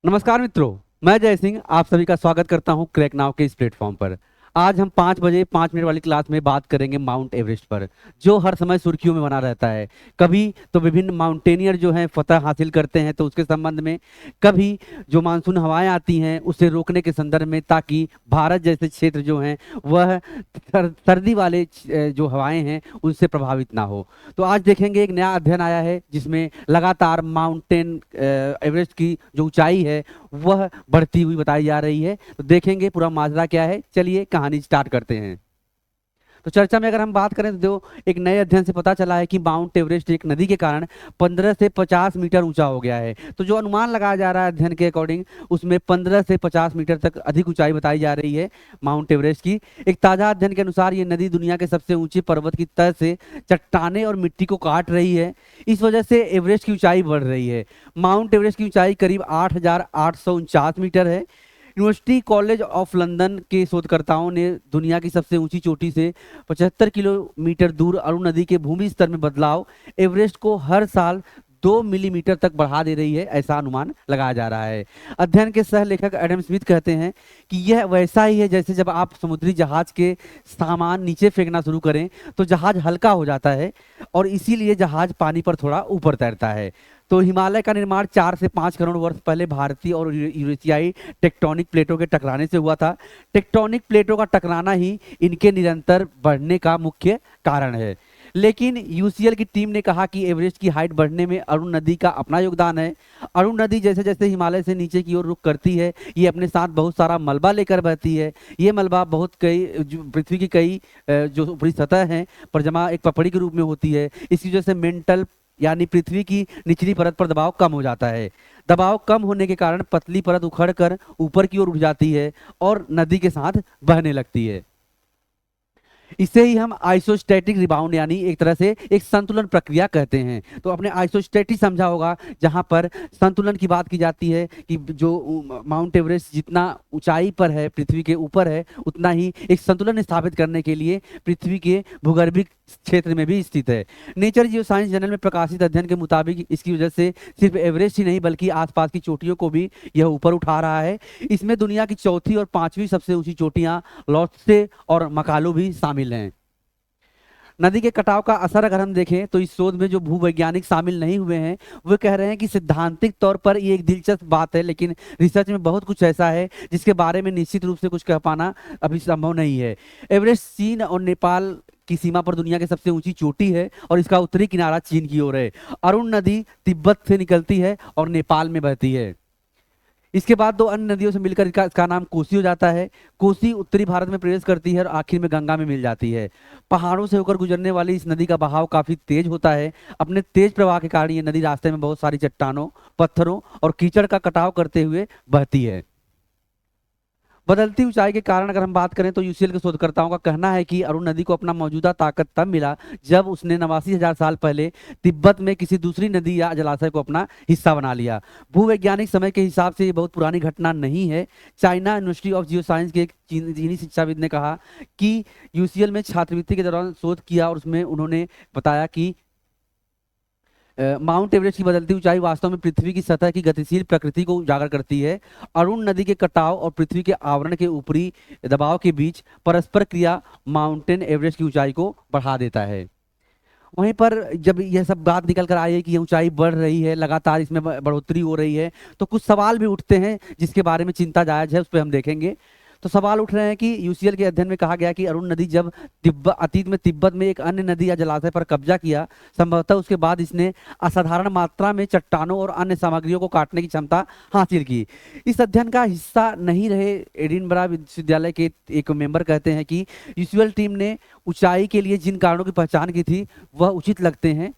नमस्कार मित्रों। मैं जय सिंह आप सभी का स्वागत करता हूं क्रैक नाउ के इस प्लेटफॉर्म पर। आज हम 5 बजे 5 मिनट वाली क्लास में बात करेंगे माउंट एवरेस्ट पर, जो हर समय सुर्खियों में बना रहता है। कभी तो विभिन्न माउंटेनियर जो हैं फतह हासिल करते हैं तो उसके संबंध में, कभी जो मानसून हवाएं आती हैं उसे रोकने के संदर्भ में, ताकि भारत जैसे क्षेत्र जो हैं वह सर्दी वाले जो हवाएं हैं उनसे प्रभावित ना हो। तो आज देखेंगे एक नया अध्ययन आया है जिसमें लगातार माउंटेन एवरेस्ट की जो ऊंचाई है वह बढ़ती हुई बताई जा रही है। तो देखेंगे पूरा माजरा क्या है। चलिए कहानी स्टार्ट करते हैं। तो चर्चा में अगर हम बात करें तो एक नए अध्ययन से पता चला है कि माउंट एवरेस्ट एक नदी के कारण 15 से 50 मीटर ऊंचा हो गया है। तो जो अनुमान लगाया जा रहा है अध्ययन के अकॉर्डिंग, उसमें 15 से 50 मीटर तक अधिक ऊंचाई बताई जा रही है माउंट एवरेस्ट की। एक ताजा अध्ययन के अनुसार ये नदी दुनिया के सबसे ऊंचे पर्वत की तह से चट्टाने और मिट्टी को काट रही है। इस वजह से एवरेस्ट की ऊंचाई बढ़ रही है। माउंट एवरेस्ट की ऊंचाई करीब 8,849 मीटर है। यूनिवर्सिटी कॉलेज ऑफ लंदन के शोधकर्ताओं ने दुनिया की सबसे ऊंची चोटी से 75 किलोमीटर दूर अरुण नदी के भूमि स्तर में बदलाव एवरेस्ट को हर साल 2 मिलीमीटर तक बढ़ा दे रही है, ऐसा अनुमान लगाया जा रहा है। अध्ययन के सह लेखक एडम स्मिथ कहते हैं कि यह वैसा ही है जैसे जब आप समुद्री जहाज के सामान नीचे फेंकना शुरू करें तो जहाज हल्का हो जाता है और इसीलिए जहाज पानी पर थोड़ा ऊपर तैरता है। तो हिमालय का निर्माण 4 से 5 करोड़ वर्ष पहले भारतीय और यूरेशियाई टेक्टोनिक प्लेटों के टकराने से हुआ था। टेक्टोनिक प्लेटों का टकराना ही इनके निरंतर बढ़ने का मुख्य कारण है। लेकिन यूसीएल की टीम ने कहा कि एवरेस्ट की हाइट बढ़ने में अरुण नदी का अपना योगदान है। अरुण नदी जैसे जैसे हिमालय से नीचे की ओर रुख करती है, ये अपने साथ बहुत सारा मलबा लेकर बहती है। ये मलबा बहुत कई पृथ्वी की कई जो ऊपरी सतह है पर जमा एक पपड़ी के रूप में होती है। इसकी वजह से मेंटल यानी पृथ्वी की निचली परत पर दबाव कम हो जाता है। दबाव कम होने के कारण पतली परत उखड़कर ऊपर की ओर उठ जाती है और नदी के साथ बहने लगती है। इसे ही हम आइसोस्टैटिक रिबाउंड यानी एक तरह से एक संतुलन प्रक्रिया कहते हैं। तो आपने आइसोस्टैटिक समझा होगा, जहां पर संतुलन की बात की जाती है कि जो माउंट एवरेस्ट जितना ऊंचाई पर है, पृथ्वी के ऊपर है, उतना ही एक संतुलन स्थापित करने के लिए पृथ्वी के भूगर्भिक क्षेत्र में भी स्थित है। नेचर जियो साइंस जर्नल में प्रकाशित अध्ययन के मुताबिक इसकी वजह से सिर्फ एवरेस्ट ही नहीं बल्कि आसपास की चोटियों को भी यह ऊपर उठा रहा है। इसमें दुनिया की चौथी और पांचवी सबसे ऊंची चोटियां लॉट्से और मकालू भी शामिल हैं। नदी के कटाव का असर अगर हम देखें तो इस शोध में जो भूवैज्ञानिक शामिल नहीं हुए हैं वो कह रहे हैं कि सैद्धांतिक तौर पर ये एक दिलचस्प बात है, लेकिन रिसर्च में बहुत कुछ ऐसा है जिसके बारे में निश्चित रूप से कुछ कह पाना अभी संभव नहीं है। एवरेस्ट चीन और नेपाल की सीमा पर दुनिया की सबसे ऊंची चोटी है और इसका उत्तरी किनारा चीन की ओर है। अरुण नदी तिब्बत से निकलती है और नेपाल में बहती है। इसके बाद दो अन्य नदियों से मिलकर इसका नाम कोसी हो जाता है। कोसी उत्तरी भारत में प्रवेश करती है और आखिर में गंगा में मिल जाती है। पहाड़ों से होकर गुजरने वाली इस नदी का बहाव काफी तेज होता है। अपने तेज प्रवाह के कारण ये नदी रास्ते में बहुत सारी चट्टानों, पत्थरों और कीचड़ का कटाव करते हुए बहती है। बदलती ऊंचाई के कारण अगर हम बात करें तो यूसीएल के शोधकर्ताओं का कहना है कि अरुण नदी को अपना मौजूदा ताकत तब मिला जब उसने 89,000 साल पहले तिब्बत में किसी दूसरी नदी या जलाशय को अपना हिस्सा बना लिया। भूवैज्ञानिक समय के हिसाब से ये बहुत पुरानी घटना नहीं है। China university of geo science के एक चीनी शिक्षाविद ने कहा कि यूसीएल में छात्रवृत्ति के दौरान शोध किया और उसमें उन्होंने बताया कि माउंट एवरेस्ट की बदलती ऊंचाई वास्तव में पृथ्वी की सतह की गतिशील प्रकृति को उजागर करती है। अरुण नदी के कटाव और पृथ्वी के आवरण के ऊपरी दबाव के बीच परस्पर क्रिया माउंटेन एवरेस्ट की ऊंचाई को बढ़ा देता है। वहीं पर जब यह सब बात निकल कर आई है कि ये ऊंचाई बढ़ रही है, लगातार इसमें बढ़ोतरी हो रही है, तो कुछ सवाल भी उठते हैं जिसके बारे में चिंता जायज है, उस पर हम देखेंगे। तो सवाल उठ रहे हैं कि यूसीएल के अध्ययन में कहा गया कि अरुण नदी जब अतीत में तिब्बत में एक अन्य नदी या जलाशय पर कब्जा किया, संभवतः उसके बाद इसने असाधारण मात्रा में चट्टानों और अन्य सामग्रियों को काटने की क्षमता हासिल की। इस अध्ययन का हिस्सा नहीं रहे एडिनबरा विश्वविद्यालय के एक मेंबर कहते हैं कि यूसीएल टीम ने ऊंचाई के लिए जिन कारणों की पहचान की थी वह उचित लगते हैं,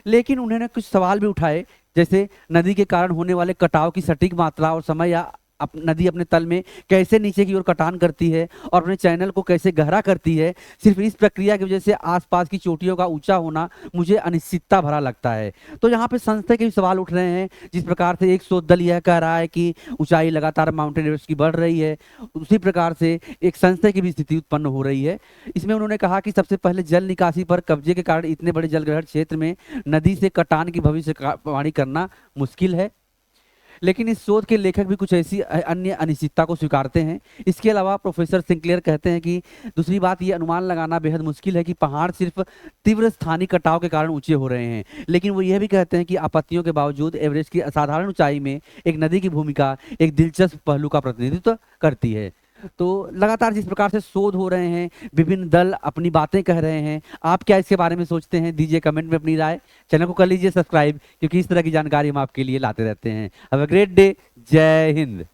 लेकिन उन्होंने कुछ सवाल भी उठाए, जैसे नदी के कारण होने वाले कटाव की सटीक मात्रा और समय, या नदी अपने तल में कैसे नीचे की ओर कटान करती है और अपने चैनल को कैसे गहरा करती है। सिर्फ इस प्रक्रिया की वजह से आसपास की चोटियों का ऊंचा होना मुझे अनिश्चितता भरा लगता है। तो यहाँ पे संशय के भी सवाल उठ रहे हैं। जिस प्रकार से एक शोध दल यह कह रहा है कि ऊंचाई लगातार माउंटेन एवरेस्ट की बढ़ रही है, उसी प्रकार से एक संशय की भी स्थिति उत्पन्न हो रही है। इसमें उन्होंने कहा कि सबसे पहले जल निकासी पर कब्जे के कारण इतने बड़े जलग्रहण क्षेत्र में नदी से कटान की भविष्यवाणी करना मुश्किल है। लेकिन इस शोध के लेखक भी कुछ ऐसी अन्य अनिश्चितता को स्वीकारते हैं। इसके अलावा प्रोफेसर सिंक्लेयर कहते हैं कि दूसरी बात ये अनुमान लगाना बेहद मुश्किल है कि पहाड़ सिर्फ तीव्र स्थानीय कटाव के कारण ऊंचे हो रहे हैं, लेकिन वो यह भी कहते हैं कि आपत्तियों के बावजूद एवरेस्ट की असाधारण ऊंचाई में एक नदी की भूमिका एक दिलचस्प पहलू का प्रतिनिधित्व करती है। तो लगातार जिस प्रकार से शोध हो रहे हैं, विभिन्न दल अपनी बातें कह रहे हैं, आप क्या इसके बारे में सोचते हैं? दीजिए कमेंट में अपनी राय। चैनल को कर लीजिए सब्सक्राइब, क्योंकि इस तरह की जानकारी हम आपके लिए लाते रहते हैं। Have a great day. जय हिंद।